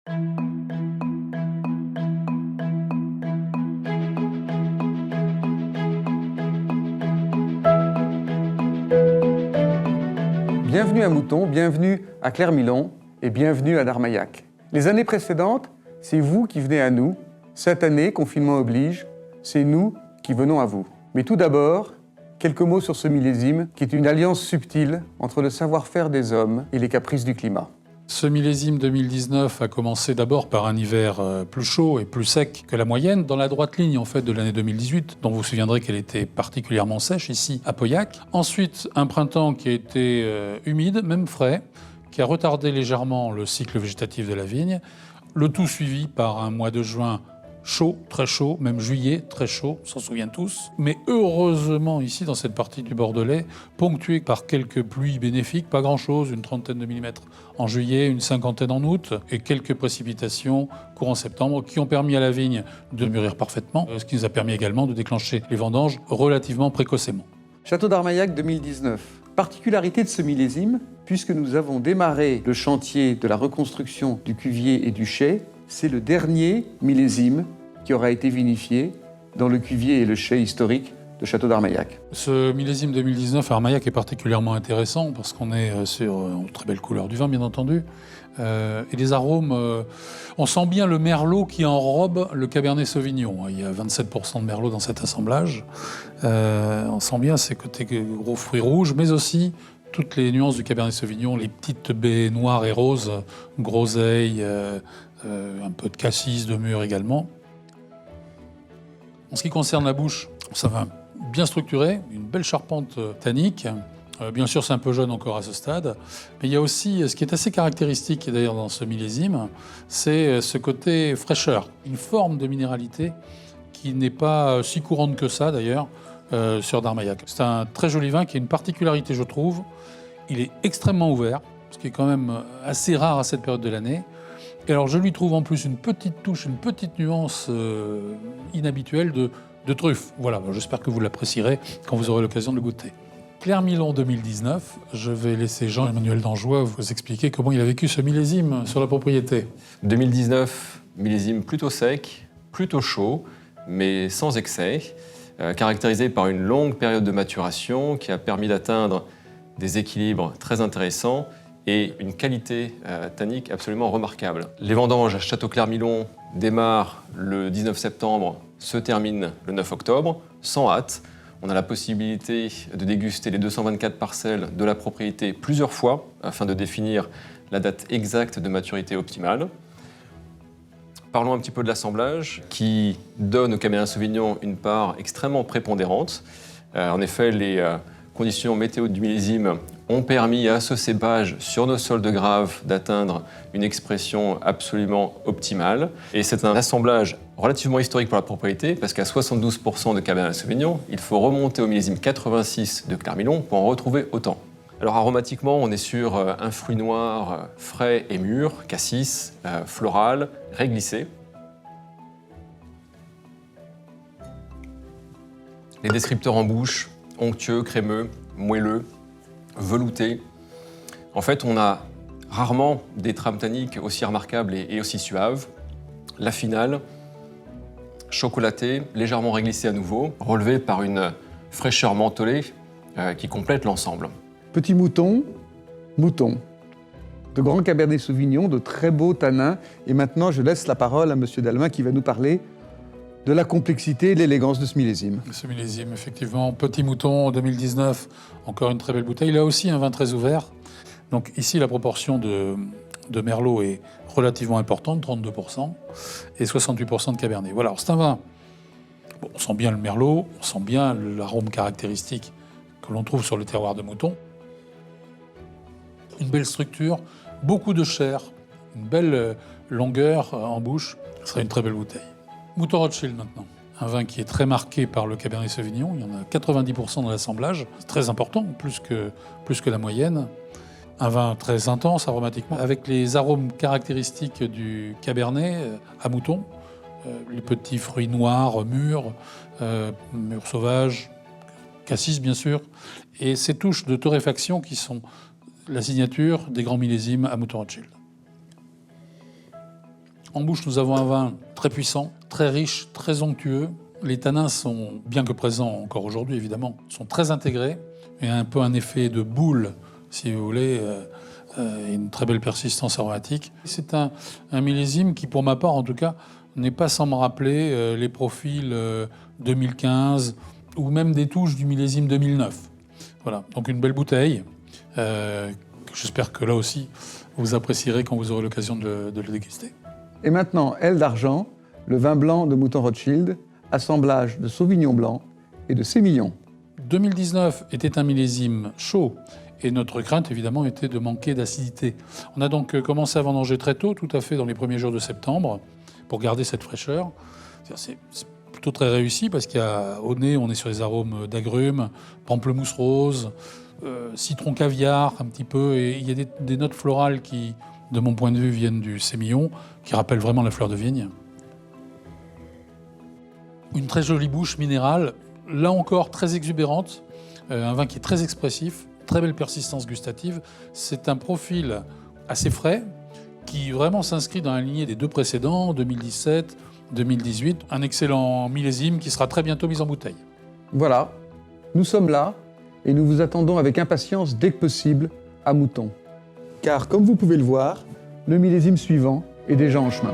Bienvenue à Mouton, bienvenue à Clermilon et bienvenue à d'Armaillac. Les années précédentes, c'est vous qui venez à nous. Cette année, confinement oblige, c'est nous qui venons à vous. Mais tout d'abord, quelques mots sur ce millésime qui est une alliance subtile entre le savoir-faire des hommes et les caprices du climat. Ce millésime 2019 a commencé d'abord par un hiver plus chaud et plus sec que la moyenne, dans la droite ligne en fait de l'année 2018, dont vous vous souviendrez qu'elle était particulièrement sèche ici à Pauillac. Ensuite, un printemps qui a été humide, même frais, qui a retardé légèrement le cycle végétatif de la vigne, le tout suivi par un mois de juin chaud, très chaud, même juillet, très chaud, on s'en souvient tous. Mais heureusement, ici, dans cette partie du Bordelais, ponctué par quelques pluies bénéfiques, pas grand-chose, une trentaine de millimètres en juillet, une cinquantaine en août, et quelques précipitations courant septembre, qui ont permis à la vigne de mûrir parfaitement, ce qui nous a permis également de déclencher les vendanges relativement précocement. Château d'Armaillac 2019. Particularité de ce millésime, puisque nous avons démarré le chantier de la reconstruction du cuvier et du chai, c'est le dernier millésime qui aura été vinifié dans le cuvier et le chai historique de Château d'Armaillac. Ce millésime 2019 à Armaillac est particulièrement intéressant parce qu'on est sur une très belle couleur du vin, bien entendu. Et les arômes, on sent bien le merlot qui enrobe le cabernet sauvignon. Il y a 27% de merlot dans cet assemblage. On sent bien ces côtés gros fruits rouges, mais aussi toutes les nuances du cabernet sauvignon, les petites baies noires et roses, groseilles, un peu de cassis, de mûr également. En ce qui concerne la bouche, ça va bien structuré, une belle charpente tannique. Bien sûr, c'est un peu jeune encore à ce stade, mais il y a aussi, ce qui est assez caractéristique d'ailleurs dans ce millésime, c'est ce côté fraîcheur, une forme de minéralité qui n'est pas si courante que ça d'ailleurs sur d'Armaillac. C'est un très joli vin qui a une particularité, je trouve. Il est extrêmement ouvert, ce qui est quand même assez rare à cette période de l'année. Et alors je lui trouve en plus une petite touche, une petite nuance inhabituelle de truffe. Voilà, j'espère que vous l'apprécierez quand vous aurez l'occasion de le goûter. Clermilon 2019, je vais laisser Jean-Emmanuel Dangeois vous expliquer comment il a vécu ce millésime sur la propriété. 2019, millésime plutôt sec, plutôt chaud, mais sans excès, caractérisé par une longue période de maturation qui a permis d'atteindre des équilibres très intéressants et une qualité tannique absolument remarquable. Les vendanges à Château-Clermilon démarrent le 19 septembre, se terminent le 9 octobre, sans hâte. On a la possibilité de déguster les 224 parcelles de la propriété plusieurs fois afin de définir la date exacte de maturité optimale. Parlons un petit peu de l'assemblage qui donne au Cabernet Sauvignon une part extrêmement prépondérante. En effet, les conditions météo du millésime ont permis à ce cépage sur nos sols de Grave d'atteindre une expression absolument optimale. Et c'est un assemblage relativement historique pour la propriété parce qu'à 72% de Cabernet Sauvignon, il faut remonter au millésime 86 de Clermilon pour en retrouver autant. Alors aromatiquement, on est sur un fruit noir frais et mûr, cassis, floral, réglissé. Les descripteurs en bouche, onctueux, crémeux, moelleux, velouté. En fait, on a rarement des trames tanniques aussi remarquables et aussi suaves. La finale, chocolatée, légèrement réglissée à nouveau, relevée par une fraîcheur mentholée qui complète l'ensemble. Petit mouton, mouton. De grands Cabernet Sauvignon, de très beaux tanins. Et maintenant, je laisse la parole à M. Dallemin qui va nous parler de la complexité et de l'élégance de ce millésime. Ce millésime, effectivement, Petit Mouton 2019, encore une très belle bouteille. Là aussi, un vin très ouvert. Donc ici, la proportion de Merlot est relativement importante, 32%, et 68% de Cabernet. Voilà, c'est un vin. Bon, on sent bien le Merlot, on sent bien l'arôme caractéristique que l'on trouve sur le terroir de Mouton. Une belle structure, beaucoup de chair, une belle longueur en bouche. Ce serait une très belle bouteille. Mouton Rothschild maintenant. Un vin qui est très marqué par le Cabernet Sauvignon. Il y en a 90% dans l'assemblage. C'est très important, plus que la moyenne. Un vin très intense aromatiquement, avec les arômes caractéristiques du Cabernet à mouton. Les petits fruits noirs, mûrs sauvages, cassis bien sûr. Et ces touches de torréfaction qui sont la signature des grands millésimes à Mouton Rothschild. En bouche, nous avons un vin très puissant, très riche, très onctueux. Les tanins sont, bien que présents encore aujourd'hui évidemment, sont très intégrés. Il y a un peu un effet de boule, si vous voulez, une très belle persistance aromatique. C'est un millésime qui, pour ma part en tout cas, n'est pas sans me rappeler les profils 2015 ou même des touches du millésime 2009. Voilà, donc une belle bouteille. J'espère que là aussi, vous apprécierez quand vous aurez l'occasion de le déguster. Et maintenant, Aile d'Argent, le vin blanc de Mouton Rothschild, assemblage de Sauvignon blanc et de Sémillon. 2019 était un millésime chaud et notre crainte évidemment était de manquer d'acidité. On a donc commencé à vendanger très tôt, tout à fait dans les premiers jours de septembre, pour garder cette fraîcheur. C'est plutôt très réussi parce qu'au nez, on est sur des arômes d'agrumes, pamplemousse rose, citron caviar un petit peu, et il y a des notes florales qui, de mon point de vue, viennent du sémillon, qui rappellent vraiment la fleur de vigne. Une très jolie bouche minérale, là encore très exubérante, un vin qui est très expressif, très belle persistance gustative. C'est un profil assez frais qui vraiment s'inscrit dans la lignée des deux précédents, 2017, 2018. Un excellent millésime qui sera très bientôt mis en bouteille. Voilà, nous sommes là et nous vous attendons avec impatience dès que possible à Mouton. Car comme vous pouvez le voir, le millésime suivant est déjà en chemin.